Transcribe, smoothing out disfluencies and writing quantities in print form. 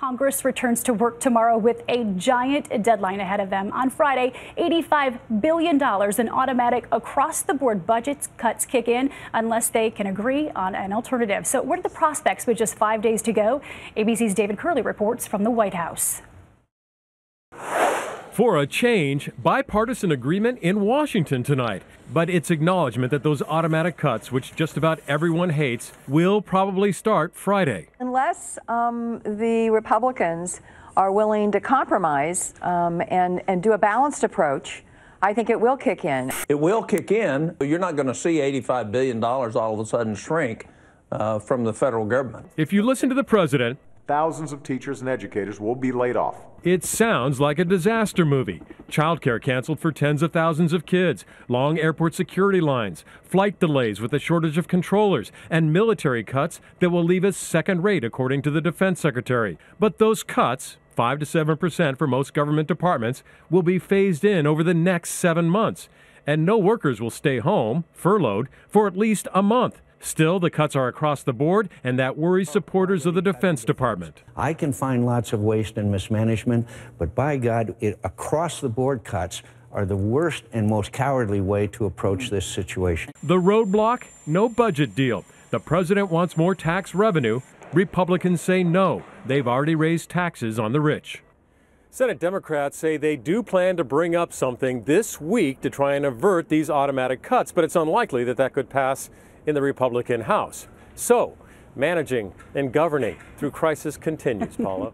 Congress returns to work tomorrow with a giant deadline ahead of them. On Friday, $85 billion in automatic across-the-board budget cuts kick in unless they can agree on an alternative. So what are the prospects with just 5 days to go? ABC's David Curley reports from the White House. For a change, bipartisan agreement in Washington tonight. But it's acknowledgement that those automatic cuts, which just about everyone hates, will probably start Friday. Unless the Republicans are willing to compromise and do a balanced approach, I think it will kick in. It will kick in. You're not going to see $85 billion all of a sudden shrink from the federal government. If you listen to the president, thousands of teachers and educators will be laid off. It sounds like a disaster movie. Childcare canceled for tens of thousands of kids, long airport security lines, flight delays with a shortage of controllers, and military cuts that will leave us second rate, according to the defense secretary. But those cuts, 5 to 7% for most government departments, will be phased in over the next 7 months. And no workers will stay home, furloughed, for at least a month. Still, the cuts are across the board, and that worries supporters of the Defense Department. I can find lots of waste and mismanagement, but by God, across-the-board cuts are the worst and most cowardly way to approach this situation. The roadblock? No budget deal. The president wants more tax revenue. Republicans say no. They've already raised taxes on the rich. Senate Democrats say they do plan to bring up something this week to try and avert these automatic cuts, but it's unlikely that that could pass in the Republican House. So, managing and governing through crisis continues, Paula.